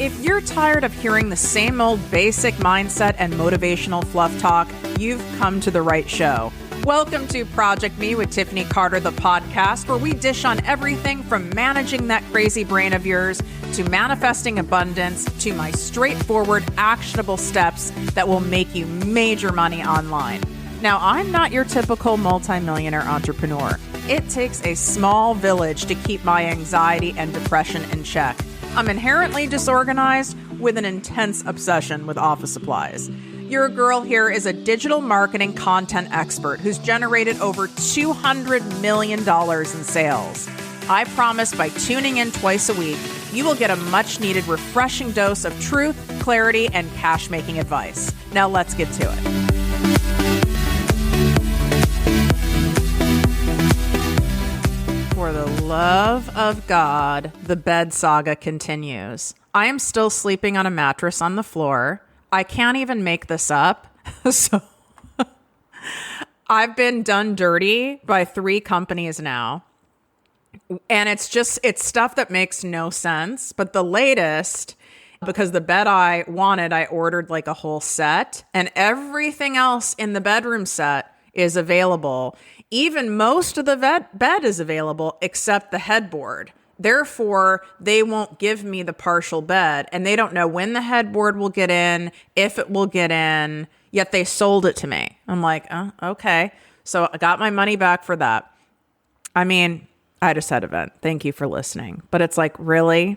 If you're tired of hearing the same old basic mindset and motivational fluff talk, you've come to the right show. Welcome to ProjectME with Tiffany Carter, the podcast, where we dish on everything from managing that crazy brain of yours to manifesting abundance to my straightforward, actionable steps that will make you major money online. Now, I'm not your typical multi-millionaire entrepreneur. It takes a small village to keep my anxiety and depression in check. I'm inherently disorganized with an intense obsession with office supplies. Your girl here is a digital marketing content expert who's generated over $200 million in sales. I promise by tuning in twice a week, you will get a much needed refreshing dose of truth, clarity, and cash-making advice. Now let's get to it. For the love of God, the bed saga continues. I am still sleeping on a mattress on the floor. I can't even make this up. So I've been done dirty by 3 companies now. And it's stuff that makes no sense. But the latest, because the bed I wanted, I ordered like a whole set. And everything else in the bedroom set is available. Even most of the bed is available except the headboard. Therefore, they won't give me the partial bed, and they don't know when the headboard will get in, if it will get in, yet they sold it to me. I'm like, oh, okay. So I got my money back for that. I mean, I just had a vent. Thank you for listening. But it's like, really?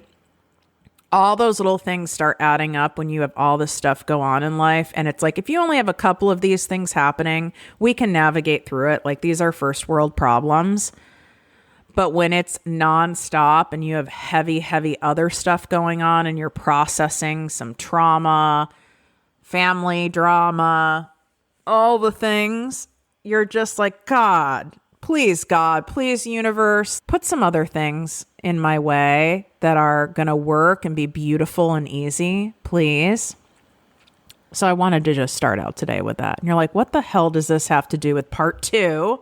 All those little things start adding up when you have all this stuff go on in life. And it's like, if you only have a couple of these things happening, we can navigate through it. Like, these are first world problems. But when it's nonstop and you have heavy other stuff going on and you're processing some trauma, family drama, all the things, you're just like, God, please, universe, put some other things in my way that are going to work and be beautiful and easy, please. So I wanted to just start out today with that. And you're like, what the hell does this have to do with part 2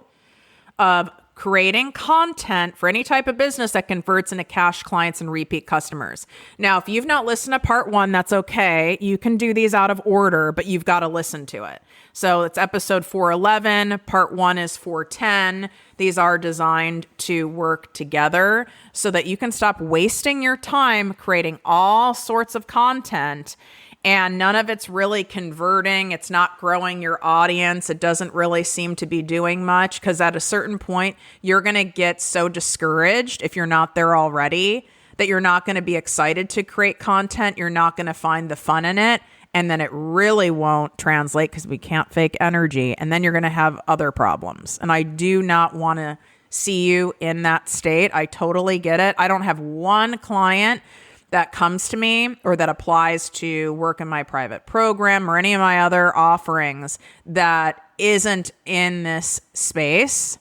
of creating content for any type of business that converts into cash clients and repeat customers? Now, if you've not listened to part 1, that's okay. You can do these out of order, but you've got to listen to it. So it's episode 411. Part 1 is 410. These are designed to work together so that you can stop wasting your time creating all sorts of content and none of it's really converting. It's not growing your audience. It doesn't really seem to be doing much because at a certain point, you're going to get so discouraged if you're not there already that you're not going to be excited to create content. You're not going to find the fun in it. And then it really won't translate because we can't fake energy. And then you're going to have other problems. And I do not want to see you in that state. I totally get it. I don't have one client that comes to me or that applies to work in my private program or any of my other offerings that isn't in this space.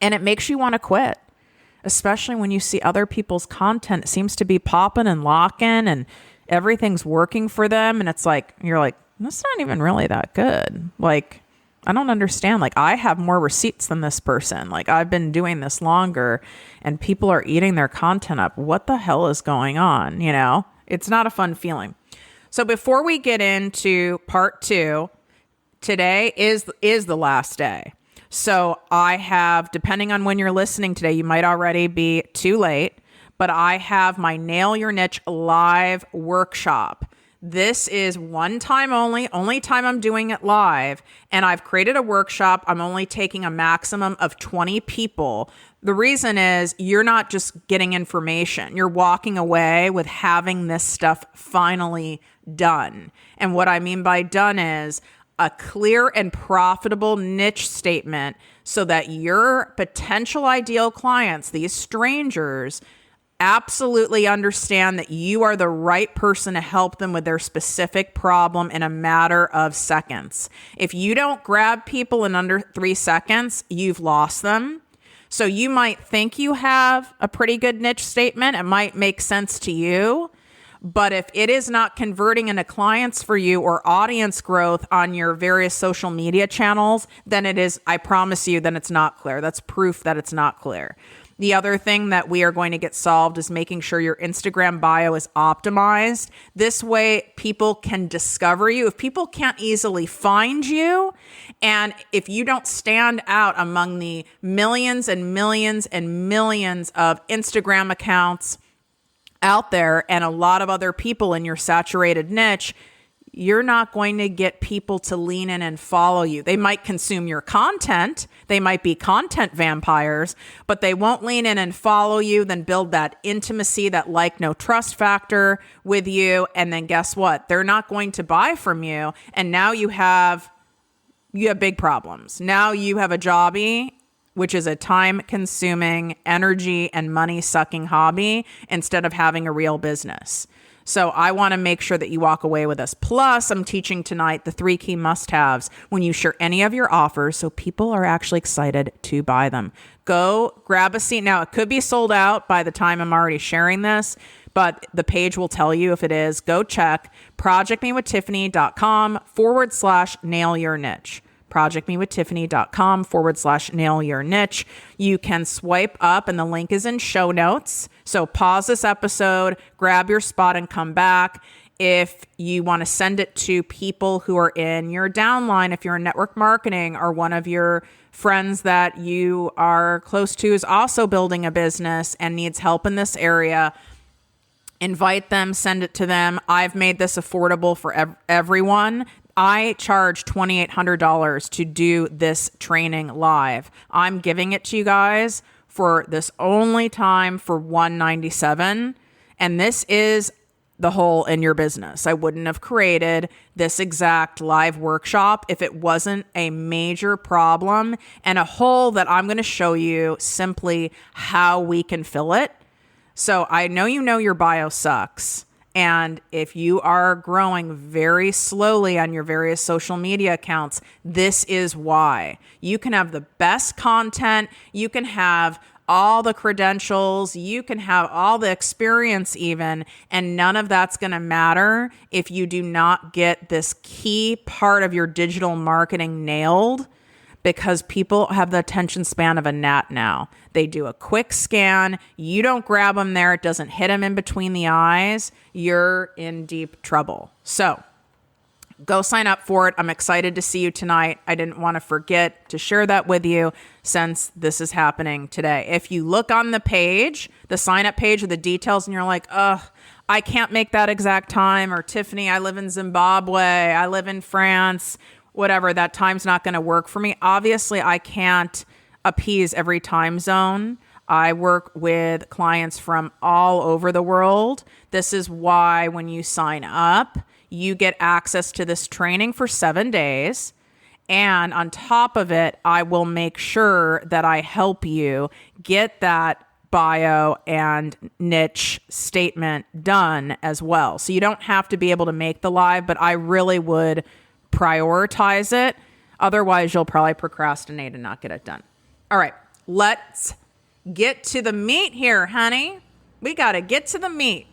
And it makes you want to quit, especially when you see other people's content. It seems to be popping and locking and everything's working for them. And it's like, you're like, that's not even really that good. Like, I don't understand. Like, I have more receipts than this person. Like, I've been doing this longer and people are eating their content up. What the hell is going on? You know, it's not a fun feeling. So before we get into part 2, today is the last day. So I have, depending on when you're listening today, you might already be too late, but I have my Nail Your Niche live workshop. This is one time only time I'm doing it live. And I've created a workshop. I'm only taking a maximum of 20 people. The reason is you're not just getting information. You're walking away with having this stuff finally done. And what I mean by done is a clear and profitable niche statement so that your potential ideal clients, these strangers, absolutely understand that you are the right person to help them with their specific problem in a matter of seconds. If you don't grab people in under 3 seconds, you've lost them. So you might think you have a pretty good niche statement. It might make sense to you. But if it is not converting into clients for you or audience growth on your various social media channels, then it is, I promise you, then it's not clear. That's proof that it's not clear. The other thing that we are going to get solved is making sure your Instagram bio is optimized. This way, people can discover you. If people can't easily find you, and if you don't stand out among the millions and millions and millions of Instagram accounts out there and a lot of other people in your saturated niche, you're not going to get people to lean in and follow you. They might consume your content. They might be content vampires, but they won't lean in and follow you, then build that intimacy, that like, no trust factor with you. And then guess what? They're not going to buy from you. And now you have big problems. Now you have a jobby, which is a time-consuming, energy and money-sucking hobby instead of having a real business. So I want to make sure that you walk away with us. Plus, I'm teaching tonight the 3 key must-haves when you share any of your offers so people are actually excited to buy them. Go grab a seat. Now, it could be sold out by the time I'm already sharing this, but the page will tell you if it is. Go check projectmewithtiffany.com/nail your niche. projectmewithtiffany.com/nail your niche. You can swipe up and the link is in show notes. So pause this episode, grab your spot and come back. If you want to send it to people who are in your downline, if you're in network marketing or one of your friends that you are close to is also building a business and needs help in this area, invite them, send it to them. I've made this affordable for everyone. I charge $2,800 to do this training live. I'm giving it to you guys for this only time for $197. And this is the hole in your business. I wouldn't have created this exact live workshop if it wasn't a major problem and a hole that I'm going to show you simply how we can fill it. So I know you know your bio sucks. And if you are growing very slowly on your various social media accounts, this is why. You can have the best content, you can have all the credentials, you can have all the experience even, and none of that's going to matter if you do not get this key part of your digital marketing nailed, because people have the attention span of a gnat now. They do a quick scan. You don't grab them there. It doesn't hit them in between the eyes. You're in deep trouble. So go sign up for it. I'm excited to see you tonight. I didn't want to forget to share that with you since this is happening today. If you look on the page, the sign up page with the details, and you're like, ugh, I can't make that exact time, or Tiffany, I live in Zimbabwe, I live in France, whatever, that time's not going to work for me. Obviously, I can't appease every time zone. I work with clients from all over the world. This is why when you sign up, you get access to this training for 7 days. And on top of it, I will make sure that I help you get that bio and niche statement done as well. So you don't have to be able to make the live, but I really would prioritize it. Otherwise, you'll probably procrastinate and not get it done. All right, let's get to the meat here, honey. We got to get to the meat.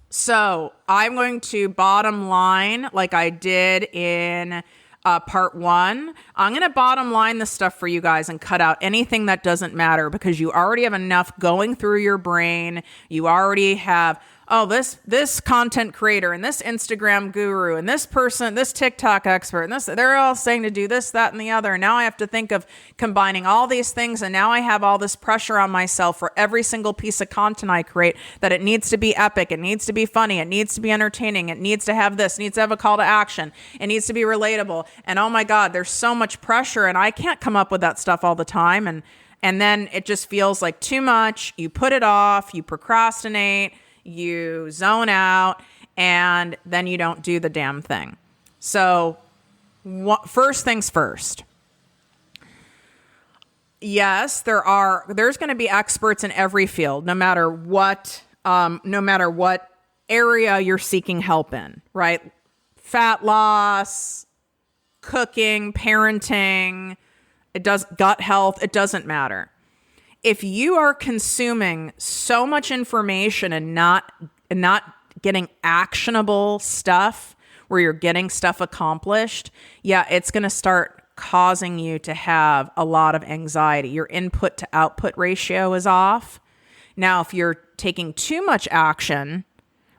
So I'm going to bottom line like I did in part 1. I'm going to bottom line this stuff for you guys and cut out anything that doesn't matter, because you already have enough going through your brain. You already have, oh, this content creator and this Instagram guru and this person, this TikTok expert, and this, they're all saying to do this, that, and the other. And now I have to think of combining all these things. And now I have all this pressure on myself for every single piece of content I create, that it needs to be epic. It needs to be funny. It needs to be entertaining. It needs to have this, it needs to have a call to action. It needs to be relatable. And oh my God, there's so much pressure, and I can't come up with that stuff all the time. And then it just feels like too much. You put it off, you procrastinate, you zone out, and then you don't do the damn thing. So first things first. Yes, there's going to be experts in every field, no matter what area you're seeking help in, right? Fat loss, cooking, parenting, gut health, it doesn't matter. If you are consuming so much information and not getting actionable stuff where you're getting stuff accomplished, yeah, it's going to start causing you to have a lot of anxiety. Your input to output ratio is off. Now, if you're taking too much action,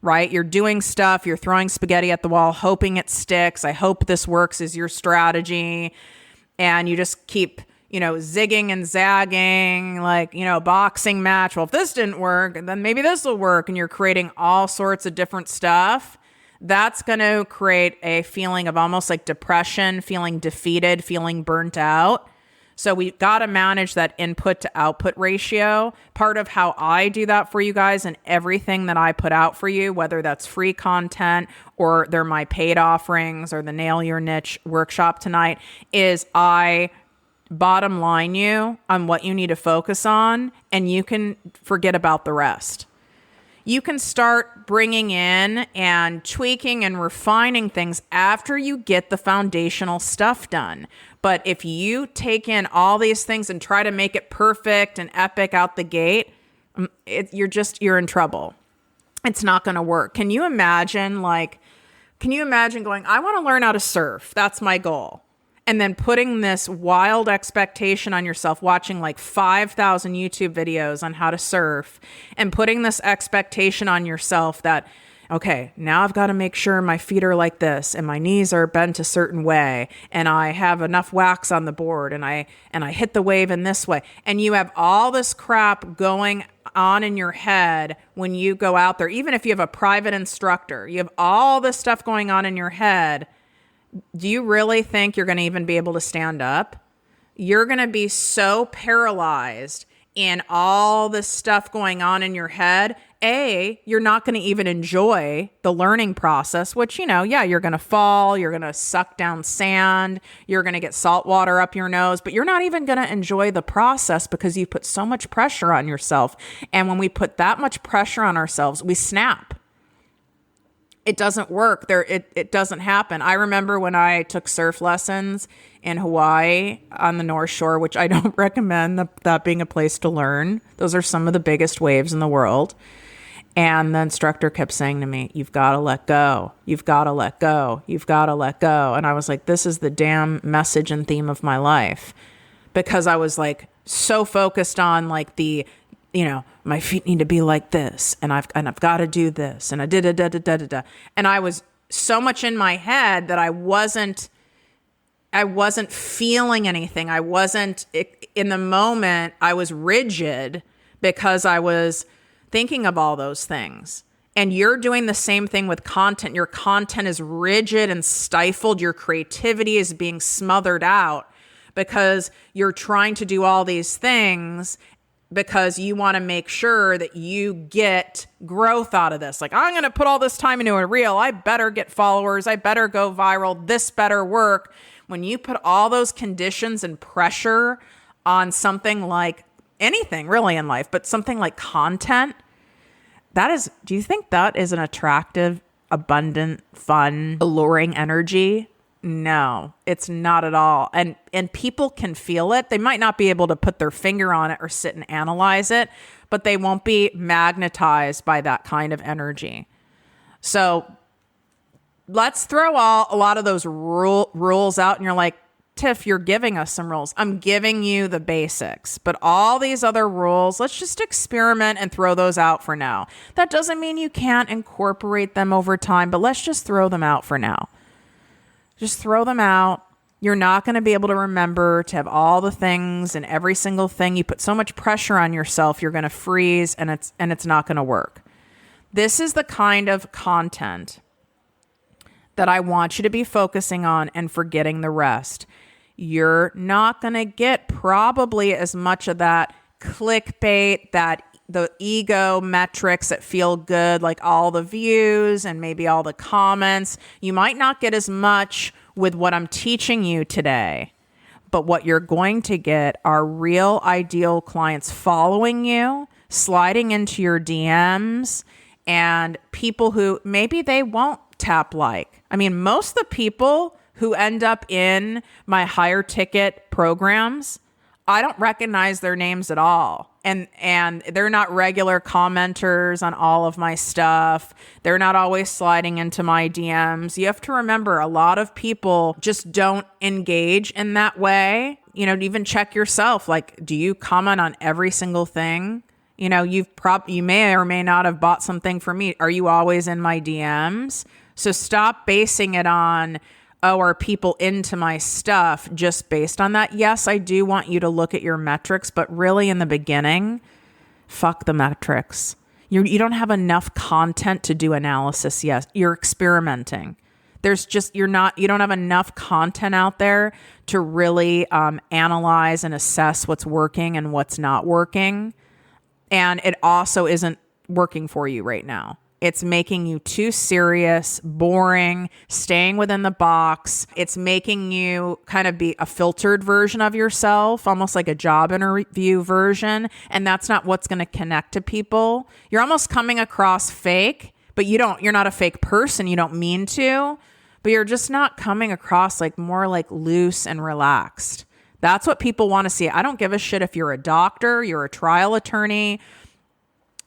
right? You're doing stuff, you're throwing spaghetti at the wall, hoping it sticks. I hope this works is your strategy. And you just keep, zigging and zagging, like, boxing match. Well, if this didn't work, then maybe this will work. And you're creating all sorts of different stuff. That's going to create a feeling of almost like depression, feeling defeated, feeling burnt out. So we got to manage that input to output ratio. Part of how I do that for you guys and everything that I put out for you, whether that's free content or they're my paid offerings or the Nail Your Niche workshop tonight, is I bottom line you on what you need to focus on, and you can forget about the rest. You can start bringing in and tweaking and refining things after you get the foundational stuff done. But if you take in all these things and try to make it perfect and epic out the gate, you're in trouble. It's not going to work. Can you imagine going, I want to learn how to surf. That's my goal. And then putting this wild expectation on yourself, watching like 5,000 YouTube videos on how to surf, and putting this expectation on yourself that, okay, now I've got to make sure my feet are like this and my knees are bent a certain way and I have enough wax on the board and I hit the wave in this way. And you have all this crap going on in your head when you go out there. Even if you have a private instructor, you have all this stuff going on in your head. Do you really think you're going to even be able to stand up? You're going to be so paralyzed in all this stuff going on in your head. You're not going to even enjoy the learning process, which, you're going to fall, you're going to suck down sand, you're going to get salt water up your nose, but you're not even going to enjoy the process because you put so much pressure on yourself. And when we put that much pressure on ourselves, we snap. It doesn't work. It doesn't happen. I remember when I took surf lessons in Hawaii on the North Shore, which I don't recommend that being a place to learn. Those are some of the biggest waves in the world. And the instructor kept saying to me, you've got to let go. You've got to let go. You've got to let go. And I was like, this is the damn message and theme of my life. Because I was like so focused on like my feet need to be like this, and I've got to do this, and I did da. And I was so much in my head that I wasn't feeling anything. I wasn't in the moment. I was rigid because I was thinking of all those things. And you're doing the same thing with content. Your content is rigid and stifled. Your creativity is being smothered out because you're trying to do all these things because you want to make sure that you get growth out of this. Like, I'm going to put all this time into a reel. I better get followers. I better go viral. This better work. When you put all those conditions and pressure on something like anything really in life, but something like content, do you think that is an attractive, abundant, fun, alluring energy? No, it's not at all. And people can feel it. They might not be able to put their finger on it or sit and analyze it, but they won't be magnetized by that kind of energy. So let's throw a lot of those rules out. And you're like, Tiff, you're giving us some rules. I'm giving you the basics, but all these other rules, let's just experiment and throw those out for now. That doesn't mean you can't incorporate them over time, but let's just throw them out for now. Just throw them out. You're not going to be able to remember to have all the things and every single thing. You put so much pressure on yourself, you're going to freeze and it's not going to work. This is the kind of content that I want you to be focusing on and forgetting the rest. You're not going to get probably as much of that clickbait, the ego metrics that feel good, like all the views and maybe all the comments. You might not get as much with what I'm teaching you today, but what you're going to get are real ideal clients following you, sliding into your DMs, and people who maybe they won't tap like. I mean, most of the people who end up in my higher ticket programs, I don't recognize their names at all. And they're not regular commenters on all of my stuff. They're not always sliding into my DMs. You have to remember, a lot of people just don't engage in that way. You know, even check yourself. Like, do you comment on every single thing? You know, you may or may not have bought something from me. Are you always in my DMs? So stop basing it on, oh, are people into my stuff just based on that? Yes, I do want you to look at your metrics, but really in the beginning, fuck the metrics. You don't have enough content to do analysis yet. You're experimenting. You don't have enough content out there to really analyze and assess what's working and what's not working. And it also isn't working for you right now. It's making you too serious, boring, staying within the box. It's making you kind of be a filtered version of yourself, almost like a job interview version. And that's not what's going to connect to people. You're almost coming across fake, but you're not a fake person. You don't mean to, but you're just not coming across like more like loose and relaxed. That's what people want to see. I don't give a shit if you're a doctor, you're a trial attorney,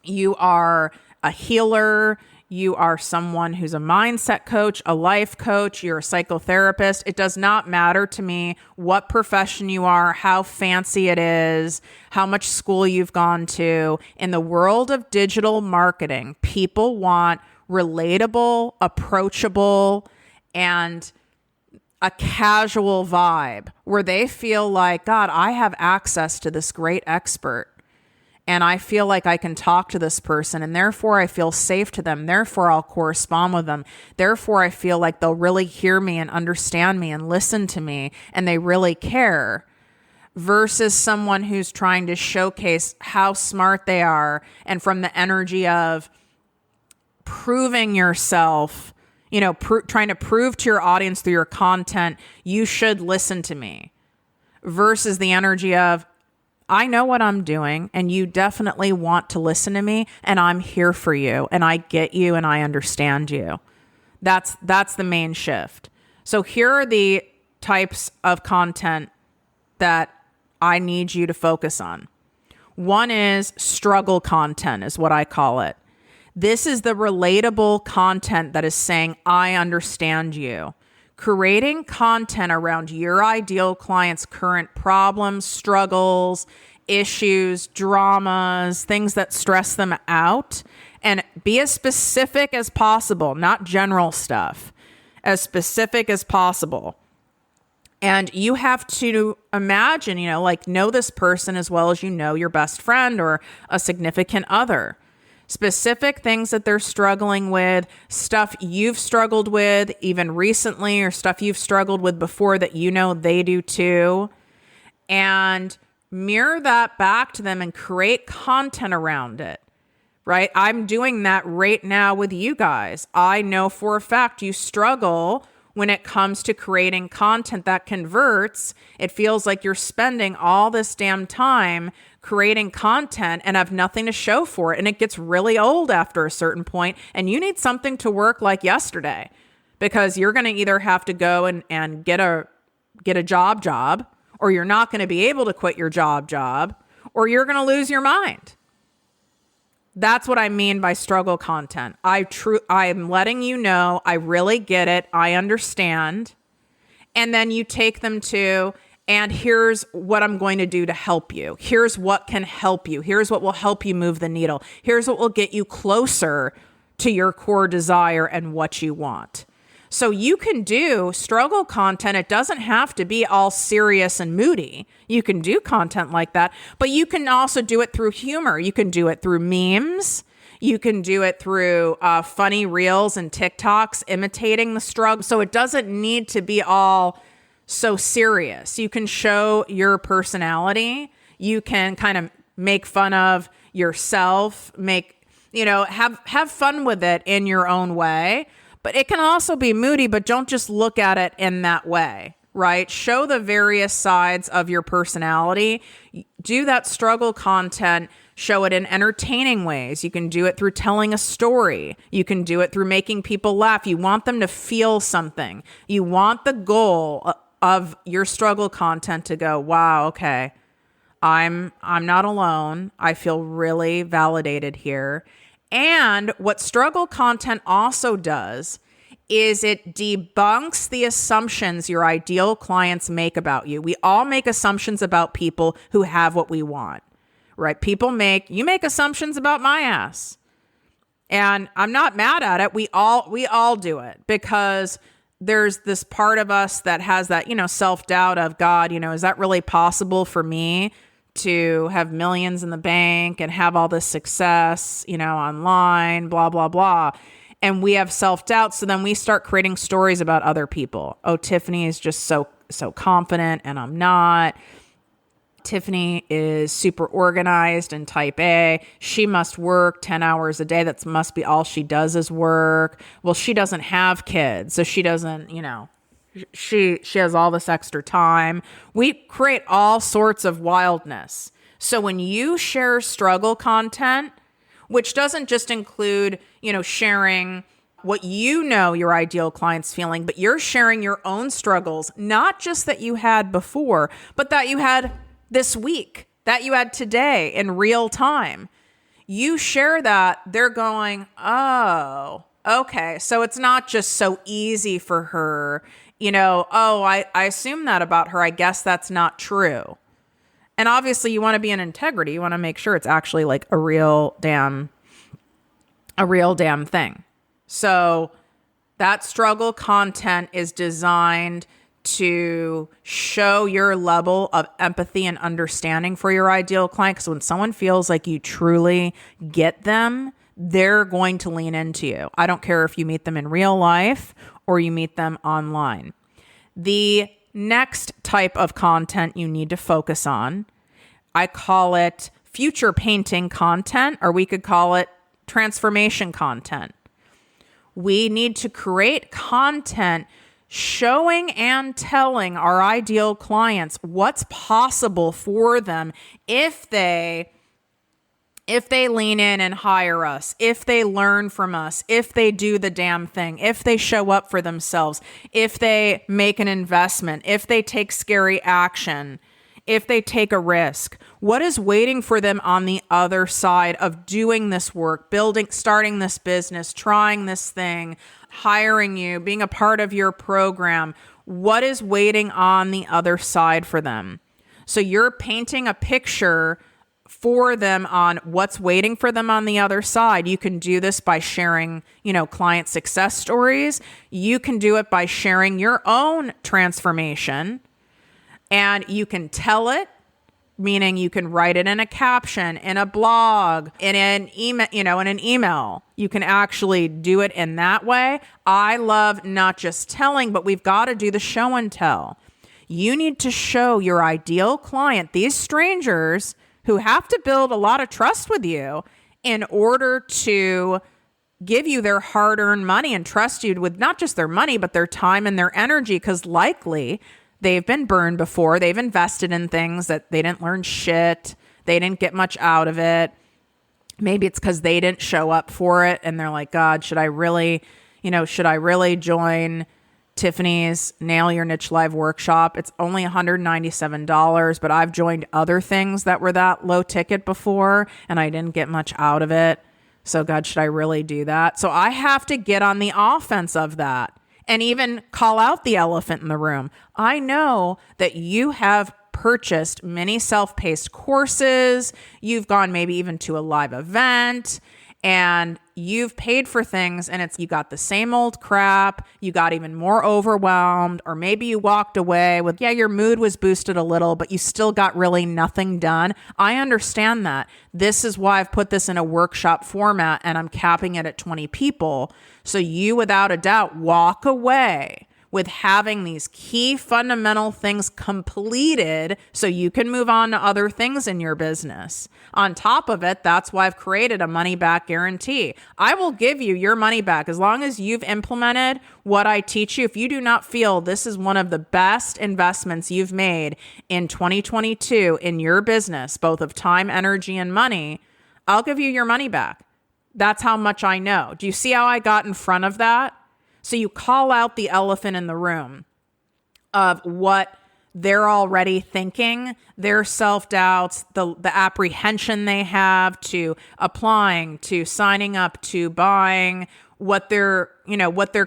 you are a healer, you are someone who's a mindset coach, a life coach, you're a psychotherapist. It does not matter to me what profession you are, how fancy it is, how much school you've gone to. In the world of digital marketing, people want relatable, approachable, and a casual vibe where they feel like, God, I have access to this great expert. And I feel like I can talk to this person, and therefore I feel safe to them. Therefore, I'll correspond with them. Therefore, I feel like they'll really hear me and understand me and listen to me, and they really care. Versus someone who's trying to showcase how smart they are, and from the energy of proving yourself, you know, trying to prove to your audience through your content, you should listen to me. Versus the energy of, I know what I'm doing, and you definitely want to listen to me, and I'm here for you, and I get you, and I understand you. That's the main shift. So here are the types of content that I need you to focus on. One is struggle content, is what I call it. This is the relatable content that is saying, I understand you. Creating content around your ideal client's current problems, struggles, issues, dramas, things that stress them out, and be as specific as possible, not general stuff, as specific as possible. And you have to imagine, you know, like know this person as well as you know your best friend or a significant other. Specific things that they're struggling with, stuff you've struggled with even recently, or stuff you've struggled with before that you know they do too. And mirror that back to them and create content around it, right? I'm doing that right now with you guys. I know for a fact you struggle when it comes to creating content that converts. It feels like you're spending all this damn time creating content and have nothing to show for it. And it gets really old after a certain point, and you need something to work like yesterday, because you're going to either have to go and get a job, or you're not going to be able to quit your job, or you're going to lose your mind. That's what I mean by struggle content. I'm letting you know, I really get it. I understand. And then you take them to, and here's what I'm going to do to help you. Here's what can help you. Here's what will help you move the needle. Here's what will get you closer to your core desire and what you want. So you can do struggle content. It doesn't have to be all serious and moody. You can do content like that, but you can also do it through humor. You can do it through memes. You can do it through funny reels and TikToks imitating the struggle. So it doesn't need to be all so serious. You can show your personality. You can kind of make fun of yourself, have fun with it in your own way. But it can also be moody, but don't just look at it in that way, right? Show the various sides of your personality. Do that struggle content. Show it in entertaining ways. You can do it through telling a story. You can do it through making people laugh. You want them to feel something. You want the goal of your struggle content to go, wow, okay, I'm not alone. I feel really validated here. And what struggle content also does is it debunks the assumptions your ideal clients make about you. We all make assumptions about people who have what we want, right? You make assumptions about my ass. And I'm not mad at it. We all do it because there's this part of us that has that, self-doubt of, God, is that really possible for me to have millions in the bank and have all this success, online, blah, blah, blah. And we have self-doubt. So then we start creating stories about other people. Oh, Tiffany is just so confident and I'm not. Tiffany is super organized and type A. She must work 10 hours a day. That must be all she does is work. Well, she doesn't have kids. So she doesn't, she has all this extra time. We create all sorts of wildness. So when you share struggle content, which doesn't just include, sharing what your ideal client's feeling, but you're sharing your own struggles, not just that you had before, but that you had this week, that you had today in real time. You share that, they're going, oh, okay. So it's not just so easy for her, I assume that about her. I guess that's not true. And obviously you want to be in integrity. You want to make sure it's actually like a real damn thing. So that struggle content is designed to show your level of empathy and understanding for your ideal client. Because when someone feels like you truly get them, they're going to lean into you. I don't care if you meet them in real life or you meet them online. The next type of content you need to focus on, I call it future painting content, or we could call it transformation content. We need to create content showing and telling our ideal clients what's possible for them if they lean in and hire us, if they learn from us, if they do the damn thing, if they show up for themselves, if they make an investment, if they take scary action, if they take a risk. What is waiting for them on the other side of doing this work, starting this business, trying this thing, hiring you, being a part of your program? What is waiting on the other side for them? So you're painting a picture for them on what's waiting for them on the other side. You can do this by sharing, client success stories. You can do it by sharing your own transformation, and you can tell it, meaning you can write it in a caption, in a blog, in an email, You can actually do it in that way. I love not just telling, but we've got to do the show and tell. You need to show your ideal client, these strangers who have to build a lot of trust with you in order to give you their hard-earned money and trust you with not just their money, but their time and their energy, because likely they've been burned before. They've invested in things that they didn't learn shit. They didn't get much out of it. Maybe it's because they didn't show up for it and they're like, God, should I really join Tiffany's Nail Your Niche Live workshop? It's only $197, but I've joined other things that were that low ticket before and I didn't get much out of it. So God, should I really do that? So I have to get on the offense of that and even call out the elephant in the room. I know that you have purchased many self-paced courses. You've gone maybe even to a live event and you've paid for things and you got the same old crap. You got even more overwhelmed, or maybe you walked away with, your mood was boosted a little, but you still got really nothing done. I understand that. This is why I've put this in a workshop format and I'm capping it at 20 people. So you, without a doubt, walk away with having these key fundamental things completed so you can move on to other things in your business. On top of it, that's why I've created a money back guarantee. I will give you your money back as long as you've implemented what I teach you. If you do not feel this is one of the best investments you've made in 2022 in your business, both of time, energy, and money, I'll give you your money back. That's how much I know. Do you see how I got in front of that? So you call out the elephant in the room of what they're already thinking, their self-doubts, the apprehension they have to applying, to signing up, to buying, what they're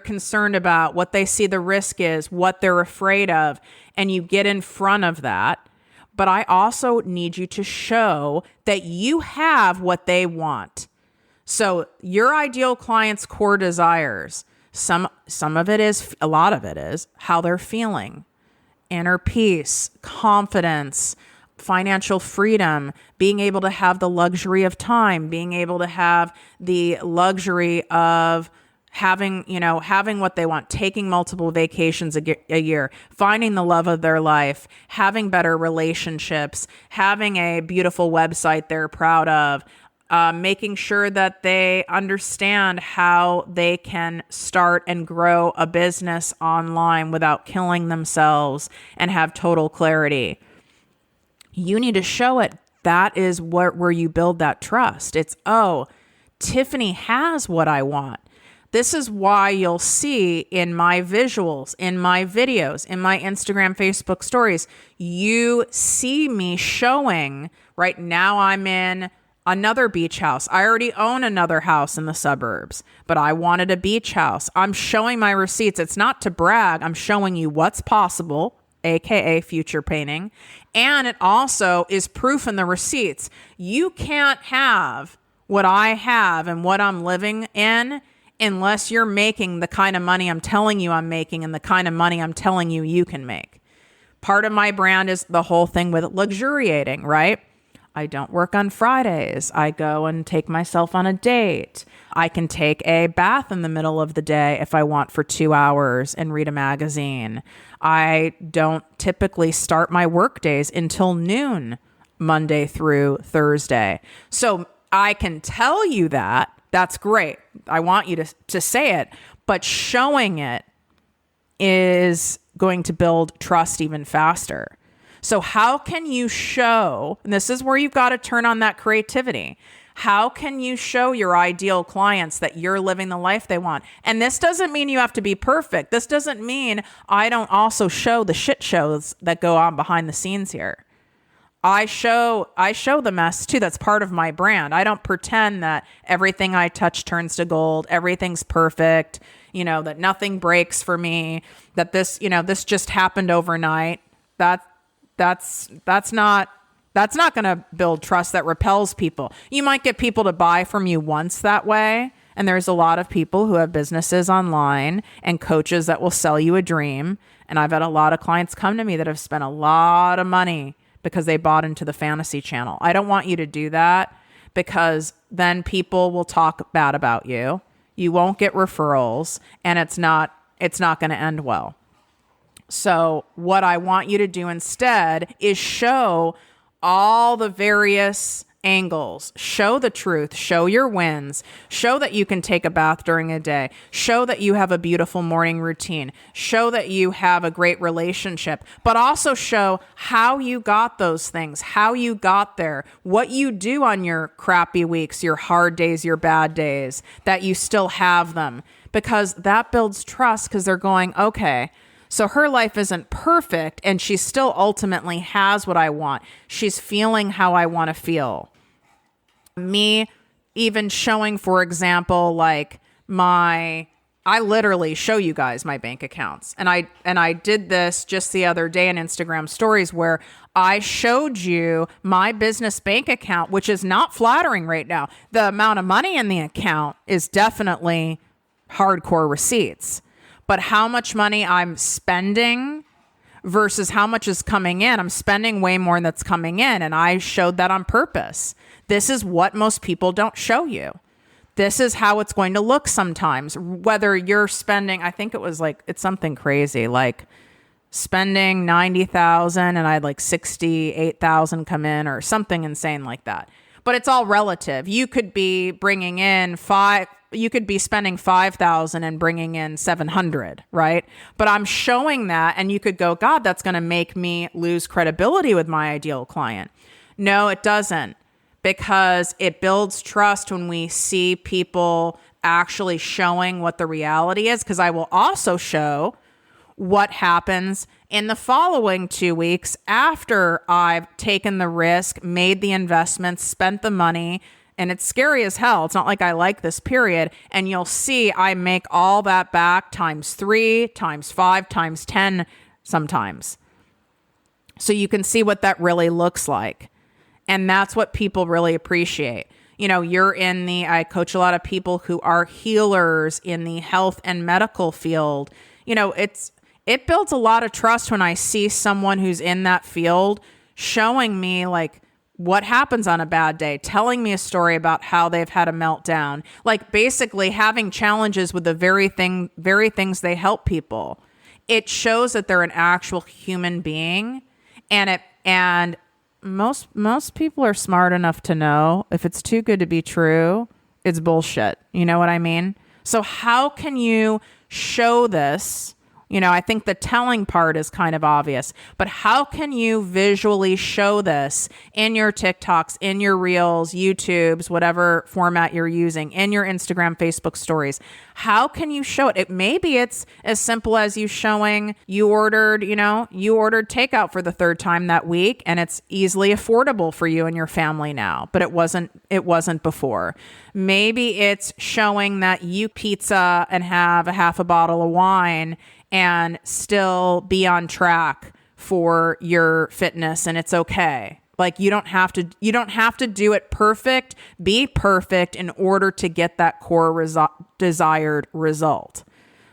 concerned about, what they see the risk is, what they're afraid of, and you get in front of that. But I also need you to show that you have what they want. So your ideal client's core desires, some of it is, a lot of it is how they're feeling. Inner peace, confidence, financial freedom, being able to have the luxury of time, being able to have the luxury of having what they want, taking multiple vacations a year, finding the love of their life, having better relationships, having a beautiful website they're proud of, making sure that they understand how they can start and grow a business online without killing themselves and have total clarity. You need to show it. That is where you build that trust. It's, oh, Tiffany has what I want. This is why you'll see in my visuals, in my videos, in my Instagram, Facebook stories, you see me showing. Right now I'm in another beach house. I already own another house in the suburbs, but I wanted a beach house. I'm showing my receipts. It's not to brag. I'm showing you what's possible, AKA future painting. And it also is proof in the receipts. You can't have what I have and what I'm living in unless you're making the kind of money I'm telling you I'm making and the kind of money I'm telling you you can make. Part of my brand is the whole thing with luxuriating, right? I don't work on Fridays. I go and take myself on a date. I can take a bath in the middle of the day if I want for 2 hours and read a magazine. I don't typically start my work days until noon, Monday through Thursday. So I can tell you that. That's great. I want you to say it, but showing it is going to build trust even faster. So how can you show, and this is where you've got to turn on that creativity. How can you show your ideal clients that you're living the life they want? And this doesn't mean you have to be perfect. This doesn't mean I don't also show the shit shows that go on behind the scenes here. I show the mess too. That's part of my brand. I don't pretend that everything I touch turns to gold. Everything's perfect. That nothing breaks for me, that this just happened overnight. That's not going to build trust. That repels people. You might get people to buy from you once that way. And there's a lot of people who have businesses online and coaches that will sell you a dream. And I've had a lot of clients come to me that have spent a lot of money because they bought into the fantasy channel. I don't want you to do that because then people will talk bad about you. You won't get referrals and it's not going to end well. So what I want you to do instead is show all the various angles, show the truth, show your wins, show that you can take a bath during a day, show that you have a beautiful morning routine, show that you have a great relationship, but also show how you got those things, how you got there, what you do on your crappy weeks, your hard days, your bad days, that you still have them, because that builds trust because they're going, okay, so her life isn't perfect and she still ultimately has what I want. She's feeling how I want to feel. Me even showing, for example, like I literally show you guys my bank accounts. And I did this just the other day in Instagram stories where I showed you my business bank account, which is not flattering right now. The amount of money in the account is definitely hardcore receipts. But how much money I'm spending versus how much is coming in, I'm spending way more than that's coming in. And I showed that on purpose. This is what most people don't show you. This is how it's going to look sometimes. Whether you're spending, I think it's something crazy, like spending 90,000 and I had like 68,000 come in or something insane like that. But it's all relative. You could be bringing in you could be spending 5,000 and bringing in 700, right? But I'm showing that and you could go, God, that's going to make me lose credibility with my ideal client. No, it doesn't, because it builds trust when we see people actually showing what the reality is. Because I will also show what happens in the following 2 weeks after I've taken the risk, made the investments, spent the money. And it's scary as hell. It's not like I like this period. And you'll see I make all that back times 3, times 5, times 10 sometimes. So you can see what that really looks like. And that's what people really appreciate. You know, I coach a lot of people who are healers in the health and medical field. You know, it builds a lot of trust when I see someone who's in that field showing me like what happens on a bad day, telling me a story about how they've had a meltdown, like basically having challenges with the very things they help people. It shows that they're an actual human being, and most people are smart enough to know if it's too good to be true, it's bullshit. You know what I mean? So how can you show this? You know, I think the telling part is kind of obvious, but how can you visually show this in your TikToks, in your Reels, YouTubes, whatever format you're using, in your Instagram, Facebook stories? How can you show it? Maybe it's as simple as you showing you ordered takeout for the 3rd time that week, and it's easily affordable for you and your family now, but it wasn't before. Maybe it's showing that you pizza and have a half a bottle of wine and still be on track for your fitness, and it's okay. Like you don't have to do it perfect. Be perfect in order to get that core desired result.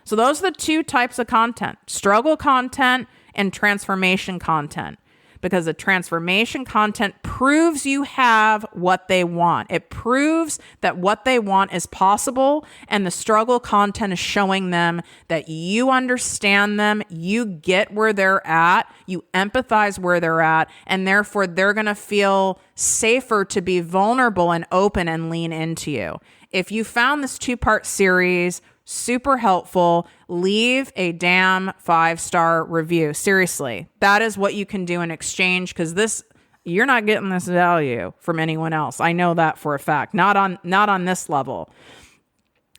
So those are the 2 types of content: struggle content and transformation content. Because the transformation content proves you have what they want. It proves that what they want is possible, and the struggle content is showing them that you understand them, you get where they're at, you empathize where they're at, and therefore they're going to feel safer to be vulnerable and open and lean into you. If you found this 2-part series super helpful, leave a damn 5-star review. Seriously, that is what you can do in exchange, because you're not getting this value from anyone else. I know that for a fact. Not on this level.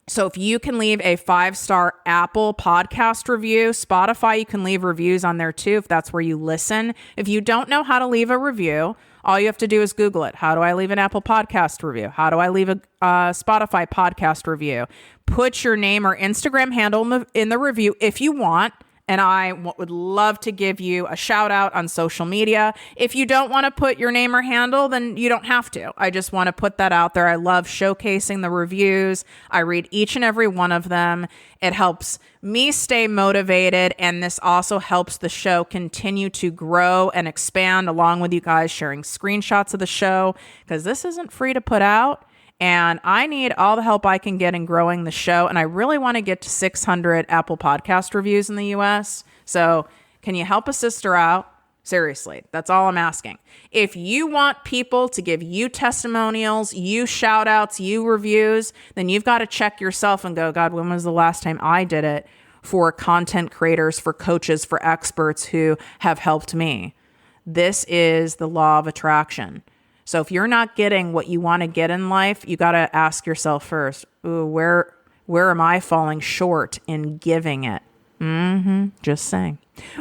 So if you can leave a 5-star Apple podcast review, Spotify, you can leave reviews on there too, if that's where you listen. If you don't know how to leave a review, all you have to do is Google it. How do I leave an Apple podcast review? How do I leave a Spotify podcast review? Put your name or Instagram handle in the review if you want. And I would love to give you a shout out on social media. If you don't want to put your name or handle, then you don't have to. I just want to put that out there. I love showcasing the reviews. I read each and every one of them. It helps me stay motivated, and this also helps the show continue to grow and expand, along with you guys sharing screenshots of the show, because this isn't free to put out. And I need all the help I can get in growing the show. And I really want to get to 600 Apple podcast reviews in the US. So can you help a sister out? Seriously, that's all I'm asking. If you want people to give you testimonials, you shout outs, you reviews, then you've got to check yourself and go, God, when was the last time I did it for content creators, for coaches, for experts who have helped me? This is the law of attraction. So if you're not getting what you want to get in life, you got to ask yourself first, ooh, where am I falling short in giving it? Just saying.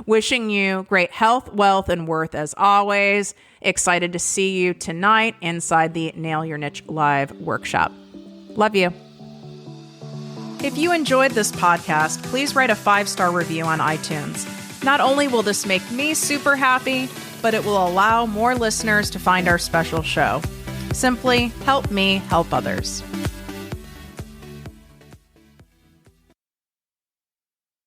Wishing you great health, wealth, and worth as always. Excited to see you tonight inside the Nail Your Niche Live workshop. Love you. If you enjoyed this podcast, please write a 5-star review on iTunes. Not only will this make me super happy, but it will allow more listeners to find our special show. Simply help me help others.